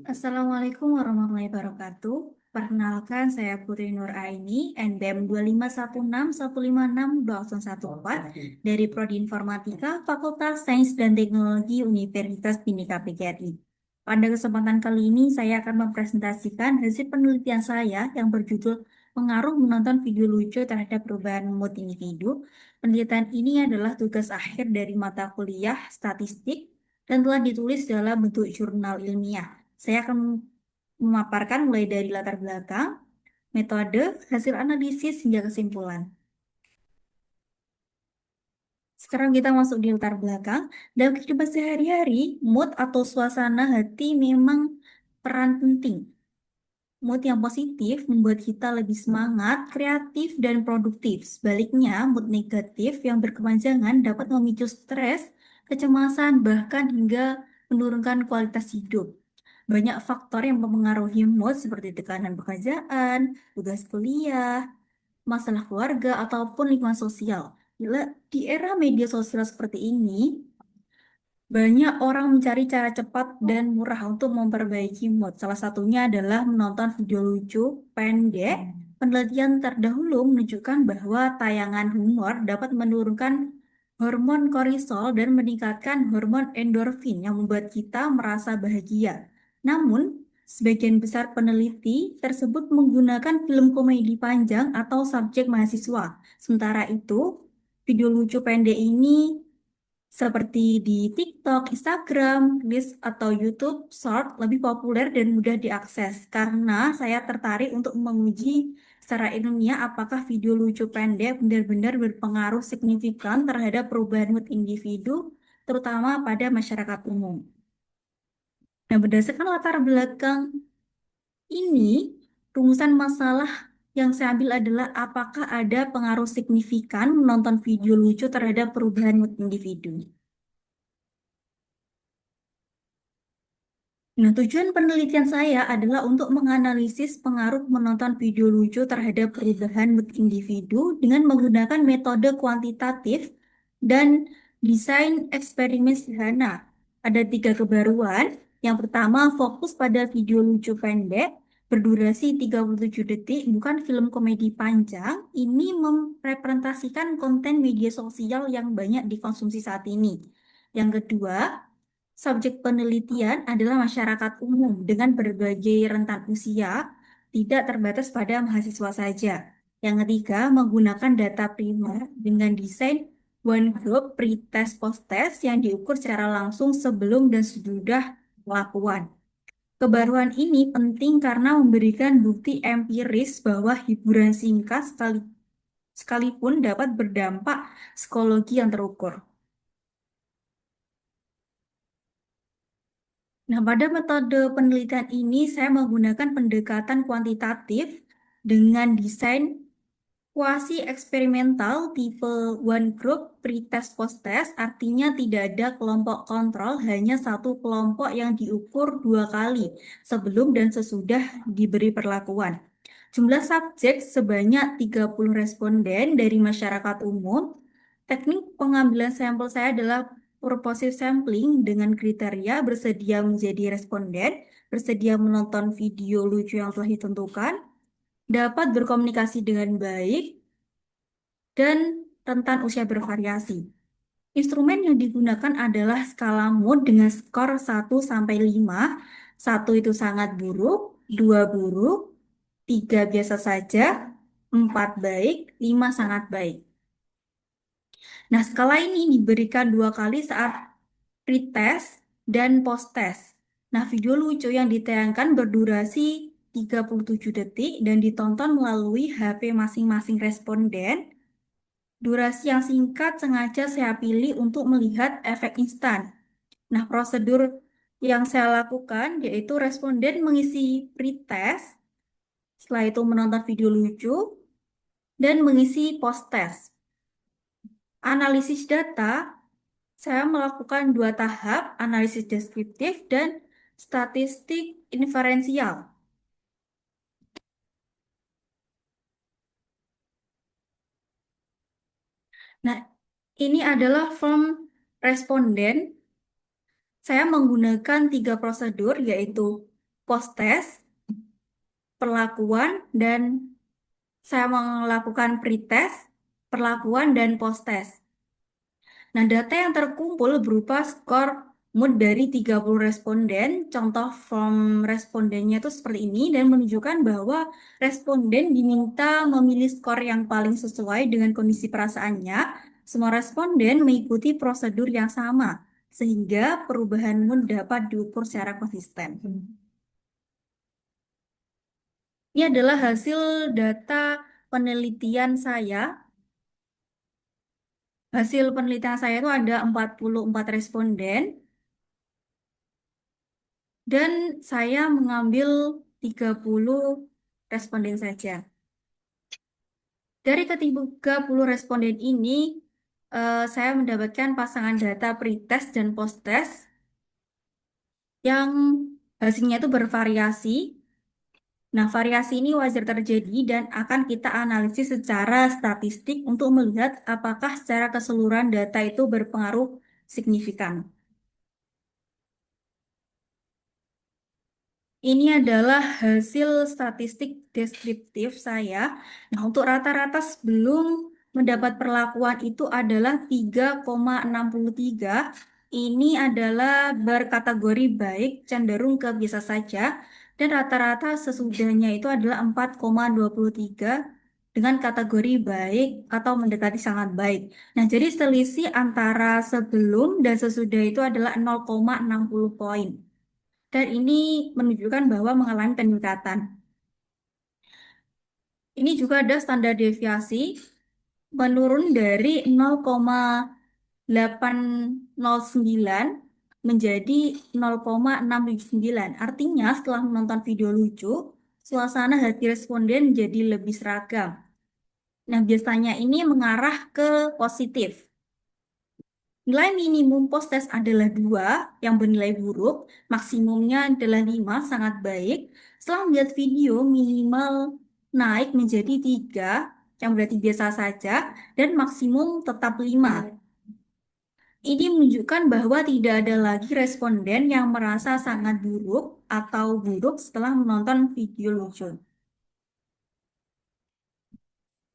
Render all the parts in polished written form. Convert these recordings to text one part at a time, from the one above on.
Assalamualaikum warahmatullahi wabarakatuh. Perkenalkan, saya Putri Nur Aini, NBM 25161562014 dari Prodi Informatika, Fakultas Sains dan Teknologi Universitas Bhinneka PGRI. Pada kesempatan kali ini, saya akan mempresentasikan hasil penelitian saya yang berjudul Pengaruh Menonton Video Lucu Terhadap Perubahan Mood Individu. Penelitian ini adalah tugas akhir dari mata kuliah statistik dan telah ditulis dalam bentuk jurnal ilmiah. Saya akan memaparkan mulai dari latar belakang, metode, hasil analisis, hingga kesimpulan. Sekarang kita masuk di latar belakang. Dalam kehidupan sehari-hari, mood atau suasana hati memang peran penting. Mood yang positif membuat kita lebih semangat, kreatif, dan produktif. Sebaliknya, mood negatif yang berkepanjangan dapat memicu stres, kecemasan, bahkan hingga menurunkan kualitas hidup. Banyak faktor yang mempengaruhi mood seperti tekanan pekerjaan, tugas kuliah, masalah keluarga, ataupun lingkungan sosial. Di era media sosial seperti ini, banyak orang mencari cara cepat dan murah untuk memperbaiki mood. Salah satunya adalah menonton video lucu pendek. Penelitian terdahulu menunjukkan bahwa tayangan humor dapat menurunkan hormon kortisol dan meningkatkan hormon endorfin yang membuat kita merasa bahagia. Namun, sebagian besar peneliti tersebut menggunakan film komedi panjang atau subjek mahasiswa. Sementara itu, video lucu pendek ini seperti di TikTok, Instagram, Reels, atau YouTube Short lebih populer dan mudah diakses. Karena saya tertarik untuk menguji secara ilmiah apakah video lucu pendek benar-benar berpengaruh signifikan terhadap perubahan mood individu, terutama pada masyarakat umum. Nah, berdasarkan latar belakang ini, rumusan masalah yang saya ambil adalah apakah ada pengaruh signifikan menonton video lucu terhadap perubahan mood individu. Nah, tujuan penelitian saya adalah untuk menganalisis pengaruh menonton video lucu terhadap perubahan mood individu dengan menggunakan metode kuantitatif dan desain eksperimen sederhana. Ada tiga kebaruan. Yang pertama, fokus pada video lucu pendek berdurasi 37 detik, bukan film komedi panjang. Ini merepresentasikan konten media sosial yang banyak dikonsumsi saat ini. Yang kedua, subjek penelitian adalah masyarakat umum dengan berbagai rentan usia, tidak terbatas pada mahasiswa saja. Yang ketiga, menggunakan data primer dengan desain one group pre-test post-test yang diukur secara langsung sebelum dan sesudah pelakuan. Kebaruan ini penting karena memberikan bukti empiris bahwa hiburan singkat sekalipun dapat berdampak psikologi yang terukur. Nah, pada metode penelitian ini saya menggunakan pendekatan kuantitatif dengan desain kuasi eksperimental tipe one group pre-test post-test, artinya tidak ada kelompok kontrol, hanya satu kelompok yang diukur dua kali sebelum dan sesudah diberi perlakuan. Jumlah subjek sebanyak 30 responden dari masyarakat umum. Teknik pengambilan sampel saya adalah purposive sampling dengan kriteria bersedia menjadi responden, bersedia menonton video lucu yang telah ditentukan, dapat berkomunikasi dengan baik, dan rentan usia bervariasi. Instrumen yang digunakan adalah skala mood dengan skor 1 sampai 5. 1 itu sangat buruk, 2 buruk, 3 biasa saja, 4 baik, 5 sangat baik. Nah, skala ini diberikan dua kali saat pretest dan post-test. Nah, video lucu yang ditayangkan berdurasi 37 detik dan ditonton melalui HP masing-masing responden. Durasi yang singkat sengaja saya pilih untuk melihat efek instan. Nah, prosedur yang saya lakukan yaitu responden mengisi pretest, setelah itu menonton video lucu, dan mengisi post-test. Analisis data, saya melakukan dua tahap, analisis deskriptif dan statistik inferensial. Nah, ini adalah form responden. Saya menggunakan tiga prosedur, yaitu post-test, perlakuan, dan saya melakukan pretest, perlakuan, dan post-test. Nah, data yang terkumpul berupa skor mood dari 30 responden. Contoh form respondennya itu seperti ini dan menunjukkan bahwa responden diminta memilih skor yang paling sesuai dengan kondisi perasaannya. Semua responden mengikuti prosedur yang sama, sehingga perubahan mood dapat diukur secara konsisten. Ini adalah hasil data penelitian saya. Hasil penelitian saya itu ada 44 responden dan saya mengambil 30 responden saja. Dari ke-30 responden ini, saya mendapatkan pasangan data pretest dan posttest yang hasilnya itu bervariasi. Nah, variasi ini wajar terjadi dan akan kita analisis secara statistik untuk melihat apakah secara keseluruhan data itu berpengaruh signifikan. Ini adalah hasil statistik deskriptif saya. Nah, untuk rata-rata sebelum mendapat perlakuan itu adalah 3,63. Ini adalah berkategori baik, cenderung ke biasa saja. Dan rata-rata sesudahnya itu adalah 4,23 dengan kategori baik atau mendekati sangat baik. Nah, jadi selisih antara sebelum dan sesudah itu adalah 0,60 poin. Dan ini menunjukkan bahwa mengalami peningkatan. Ini juga ada standar deviasi menurun dari 0,809 menjadi 0,679. Artinya setelah menonton video lucu, suasana hati responden menjadi lebih seragam. Nah, biasanya ini mengarah ke positif. Nilai minimum post-test adalah 2 yang bernilai buruk, maksimumnya adalah 5 sangat baik. Setelah melihat video, minimal naik menjadi 3 yang berarti biasa saja, dan maksimum tetap 5. Ini menunjukkan bahwa tidak ada lagi responden yang merasa sangat buruk atau buruk setelah menonton video lucu.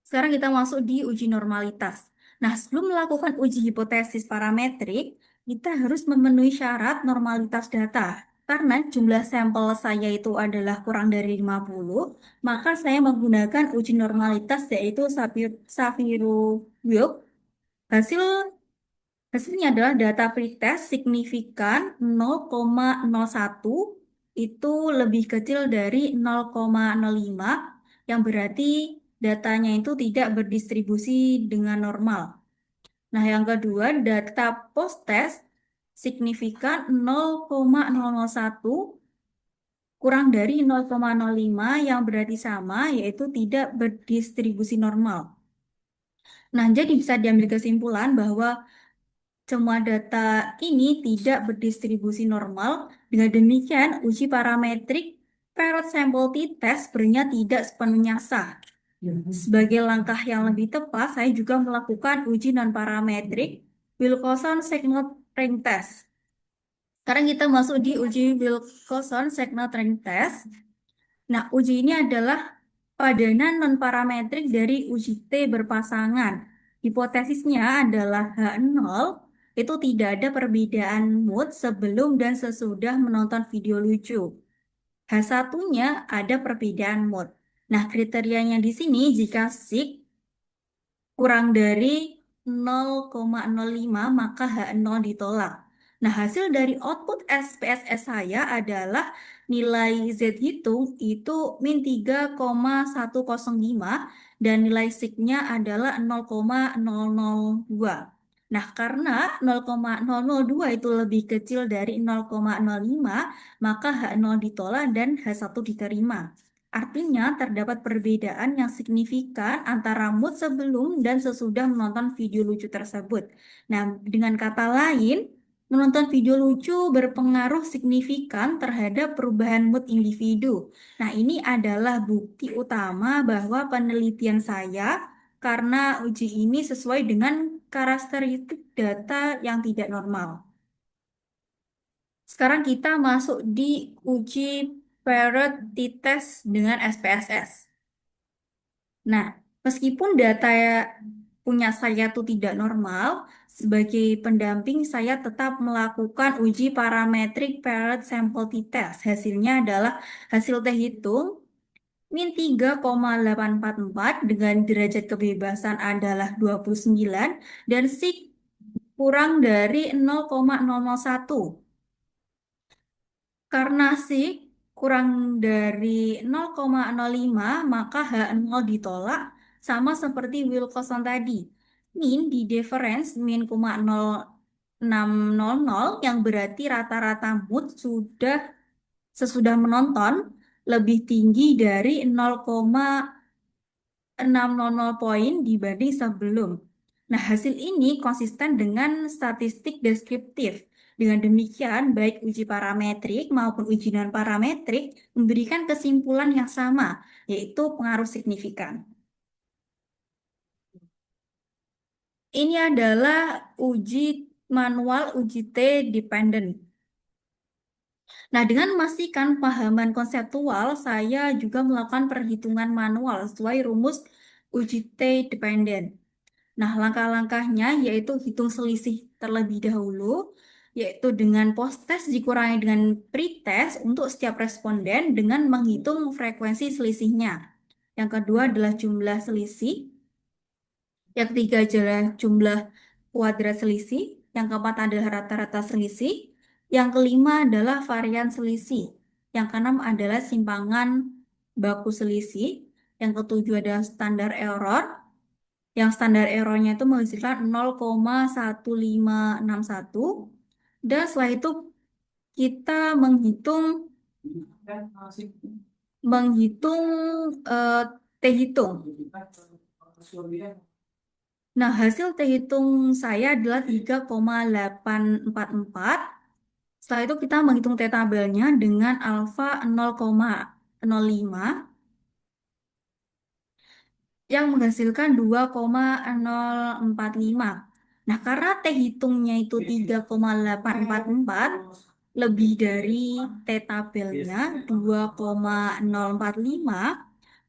Sekarang kita masuk di uji normalitas. Nah, sebelum melakukan uji hipotesis parametrik, kita harus memenuhi syarat normalitas data. Karena jumlah sampel saya itu adalah kurang dari 50, maka saya menggunakan uji normalitas yaitu Saviro-Wilk. Hasil Hasilnya adalah data pretest signifikan 0,01 itu lebih kecil dari 0,05 yang berarti datanya itu tidak berdistribusi dengan normal. Nah, yang kedua data post-test signifikan 0,001 kurang dari 0,05 yang berarti sama yaitu tidak berdistribusi normal. Nah, jadi bisa diambil kesimpulan bahwa semua data ini tidak berdistribusi normal. Dengan demikian, uji parametrik parrot sample t-test sebenarnya tidak sepenuhnya sah. Sebagai langkah yang lebih tepat, saya juga melakukan uji non-parametrik Wilcoxon Signal Range Test. Sekarang kita masuk di uji Wilcoxon Signal Range Test. Nah, uji ini adalah padanan non-parametrik dari uji T berpasangan. Hipotesisnya adalah H0 itu tidak ada perbedaan mood sebelum dan sesudah menonton video lucu. H1-nya ada perbedaan mood. Nah, kriterianya di sini jika sig kurang dari 0,05 maka H0 ditolak. Nah, hasil dari output SPSS saya adalah nilai Z hitung itu min 3,105 dan nilai signya adalah 0,002. Nah, karena 0,002 itu lebih kecil dari 0,05, maka H0 ditolak dan H1 diterima. Artinya, terdapat perbedaan yang signifikan antara mood sebelum dan sesudah menonton video lucu tersebut. Nah, dengan kata lain, menonton video lucu berpengaruh signifikan terhadap perubahan mood individu. Nah, ini adalah bukti utama bahwa penelitian saya karena uji ini sesuai dengan karakteristik data yang tidak normal. Sekarang kita masuk di uji parent t-test dengan SPSS. Nah, meskipun data punya saya itu tidak normal, sebagai pendamping saya tetap melakukan uji parametrik parent sample t-test. Hasilnya adalah hasil teh hitung min 3,844 dengan derajat kebebasan adalah 29 dan sig kurang dari 0,001. Karena sig kurang dari 0,05 maka H0 ditolak sama seperti Wilcoxon tadi. Min di difference min 0,0600 yang berarti rata-rata mood sesudah menonton lebih tinggi dari 0,600 poin dibanding sebelum. Nah, hasil ini konsisten dengan statistik deskriptif. Dengan demikian, baik uji parametrik maupun uji non-parametrik memberikan kesimpulan yang sama, yaitu pengaruh signifikan. Ini adalah uji manual uji T dependent. Nah, dengan memastikan pahaman konseptual, saya juga melakukan perhitungan manual sesuai rumus uji T dependent. Nah, langkah-langkahnya yaitu hitung selisih terlebih dahulu, yaitu dengan post-test dikurangi dengan pre-test untuk setiap responden dengan menghitung frekuensi selisihnya. Yang kedua adalah jumlah selisih. Yang ketiga adalah jumlah kuadrat selisih. Yang keempat adalah rata-rata selisih. Yang kelima adalah varian selisih. Yang keenam adalah simpangan baku selisih. Yang ketujuh adalah standar error. Yang standar errornya itu menghasilkan 0,1561. Dan setelah itu kita menghitung menghitung eh, T hitung. Nah, hasil T hitung saya adalah 3,844. Setelah itu kita menghitung T tabelnya dengan alfa 0,05 yang menghasilkan 2,045. Nah, karena T hitungnya itu 3,844 lebih dari T tabelnya 2,045,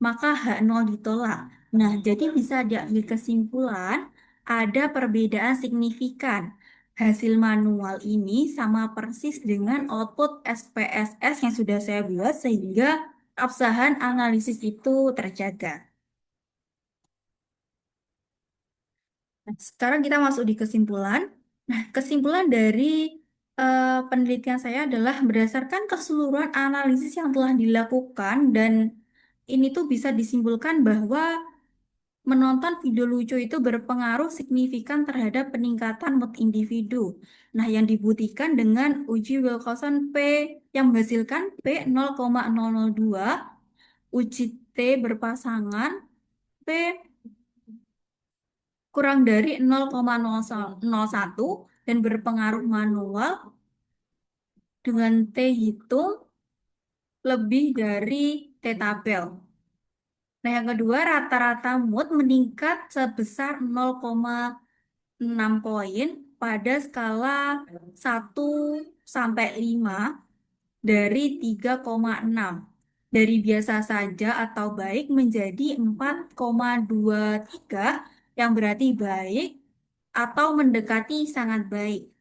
maka H0 ditolak. Nah, jadi bisa diambil kesimpulan ada perbedaan signifikan. Hasil manual ini sama persis dengan output SPSS yang sudah saya buat sehingga keabsahan analisis itu terjaga. Nah, sekarang kita masuk di kesimpulan. Nah, kesimpulan dari penelitian saya adalah berdasarkan keseluruhan analisis yang telah dilakukan dan ini tuh bisa disimpulkan bahwa menonton video lucu itu berpengaruh signifikan terhadap peningkatan mood individu. Nah, yang dibuktikan dengan uji Wilcoxon P yang menghasilkan P 0,002, uji T berpasangan P kurang dari 0,001 dan berpengaruh manual dengan T hitung lebih dari T tabel. Nah, yang kedua, rata-rata mood meningkat sebesar 0,6 poin pada skala 1 sampai 5 dari 3,6. Dari biasa saja atau baik menjadi 4,23 yang berarti baik atau mendekati sangat baik.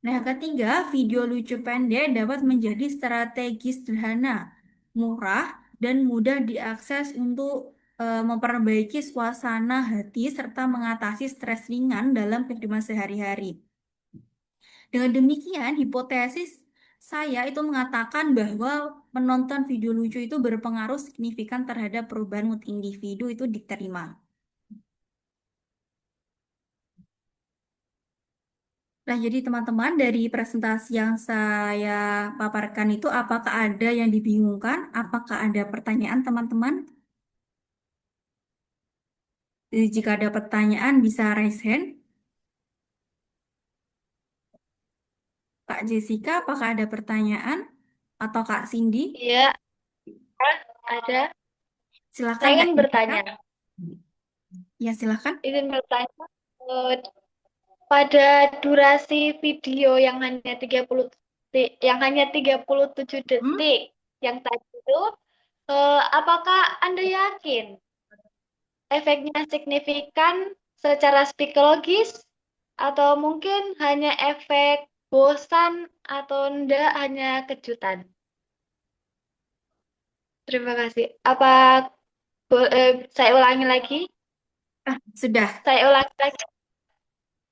Nah, yang ketiga, video lucu pendek dapat menjadi strategi sederhana, murah, dan mudah diakses untuk memperbaiki suasana hati serta mengatasi stres ringan dalam kehidupan sehari-hari. Dengan demikian, hipotesis saya itu mengatakan bahwa menonton video lucu itu berpengaruh signifikan terhadap perubahan mood individu itu diterima. Nah, jadi teman-teman dari presentasi yang saya paparkan itu apakah ada yang dibingungkan? Apakah ada pertanyaan teman-teman? Jadi, jika ada pertanyaan bisa raise hand. Kak Jessica, apakah ada pertanyaan? Atau Kak Cindy? Iya, ada. Silakan Saya Kak ingin Jessica. bertanya. Ya, silakan. Izin bertanya, pada durasi video yang hanya 37 Hmm? detik, yang tadi itu, apakah Anda yakin efeknya signifikan secara psikologis atau mungkin hanya efek bosan atau enggak hanya kejutan? Terima kasih. Saya ulangi lagi? Sudah. Saya ulangi lagi.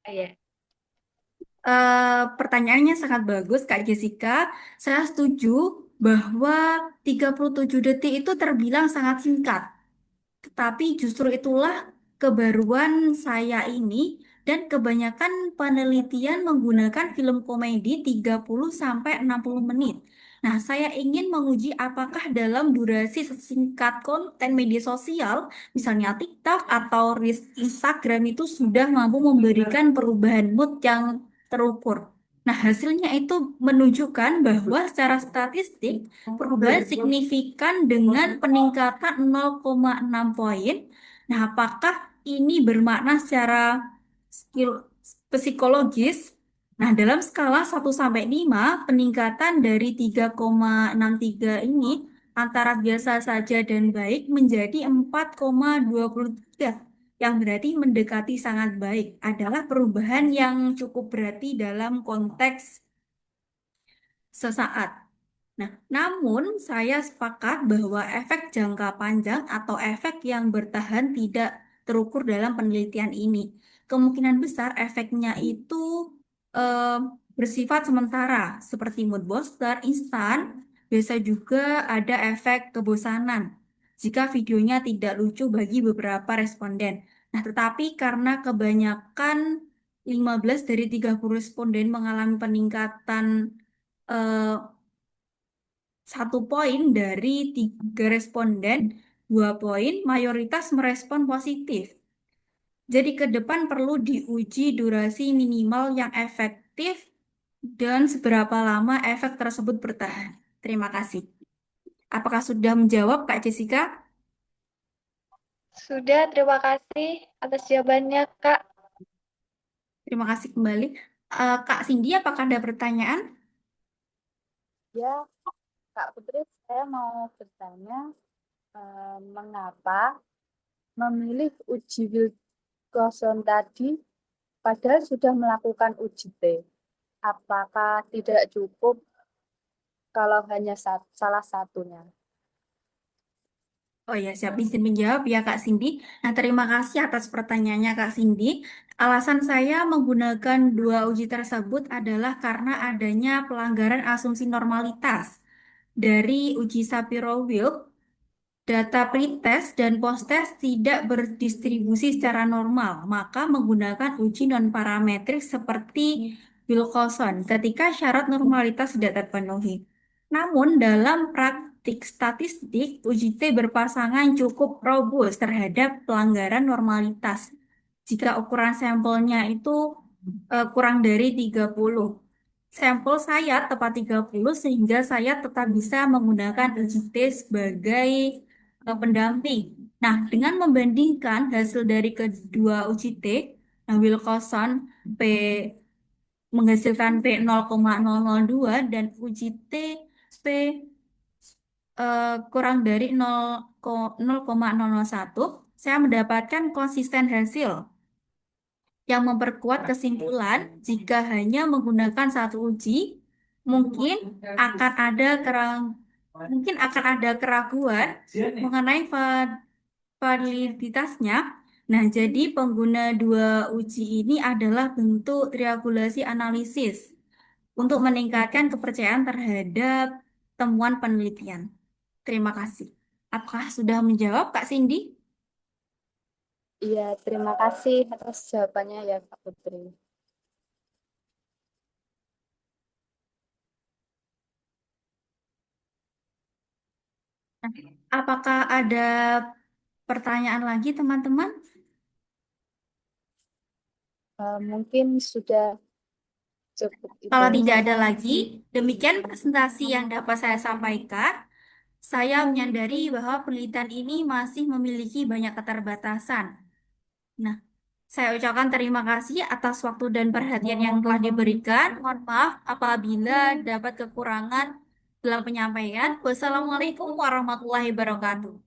Ah, ya. Pertanyaannya sangat bagus, Kak Jessica. Saya setuju bahwa 37 detik itu terbilang sangat singkat. Tetapi justru itulah kebaruan saya ini dan kebanyakan penelitian menggunakan film komedi 30 sampai 60 menit. Nah, saya ingin menguji apakah dalam durasi sesingkat konten media sosial, misalnya TikTok atau Reels Instagram itu sudah mampu memberikan perubahan mood yang terukur. Nah, hasilnya itu menunjukkan bahwa secara statistik perubahan signifikan dengan peningkatan 0,6 poin. Nah, apakah ini bermakna secara skill psikologis? Nah, dalam skala 1 sampai 5, peningkatan dari 3,63 ini antara biasa saja dan baik menjadi 4,23, yang berarti mendekati sangat baik, adalah perubahan yang cukup berarti dalam konteks sesaat. Nah, namun saya sepakat bahwa efek jangka panjang atau efek yang bertahan tidak terukur dalam penelitian ini. Kemungkinan besar efeknya itu eh, bersifat sementara, seperti mood booster instan. Biasa juga ada efek kebosanan jika videonya tidak lucu bagi beberapa responden. Nah, tetapi karena kebanyakan 15 dari 30 responden mengalami peningkatan eh, 1 poin dari 3 responden, 2 poin, mayoritas merespon positif. Jadi ke depan perlu diuji durasi minimal yang efektif dan seberapa lama efek tersebut bertahan. Terima kasih. Apakah sudah menjawab, Kak Jessica? Sudah, terima kasih atas jawabannya, Kak. Terima kasih kembali. Kak Cindy, apakah ada pertanyaan? Ya, Kak Putri, saya mau bertanya mengapa memilih uji Wilson tadi padahal sudah melakukan uji T. Apakah tidak cukup kalau hanya salah satunya? Oh ya, siap izin menjawab ya Kak Cindy. Nah, terima kasih atas pertanyaannya Kak Cindy. Alasan saya menggunakan dua uji tersebut adalah karena adanya pelanggaran asumsi normalitas dari uji Shapiro-Wilk. Data pretest dan posttest tidak berdistribusi secara normal, maka menggunakan uji non-parametrik seperti Wilcoxon ketika syarat normalitas tidak terpenuhi. Namun, dalam praktik statistik, uji T berpasangan cukup robust terhadap pelanggaran normalitas. Jika ukuran sampelnya itu kurang dari 30. Sampel saya tepat 30 sehingga saya tetap bisa menggunakan uji T sebagai pendamping. Nah, dengan membandingkan hasil dari kedua uji T, nah Wilcoxon P menghasilkan P 0,002 dan uji T P kurang dari 0,001, saya mendapatkan konsisten hasil yang memperkuat kesimpulan jika hanya menggunakan satu uji, mungkin akan ada keraguan mengenai validitasnya. Nah, jadi pengguna dua uji ini adalah bentuk triangulasi analisis untuk meningkatkan kepercayaan terhadap temuan penelitian. Terima kasih. Apakah sudah menjawab, Kak Cindy? Iya, terima kasih atas jawabannya ya, Kak Putri. Apakah ada pertanyaan lagi, teman-teman? Mungkin sudah cukup itu Kalau tidak aja. ada lagi, demikian presentasi yang dapat saya sampaikan. Saya menyadari bahwa penelitian ini masih memiliki banyak keterbatasan. Nah, saya ucapkan terima kasih atas waktu dan perhatian yang telah diberikan. Mohon maaf apabila dapat kekurangan dalam penyampaian. Wassalamualaikum warahmatullahi wabarakatuh.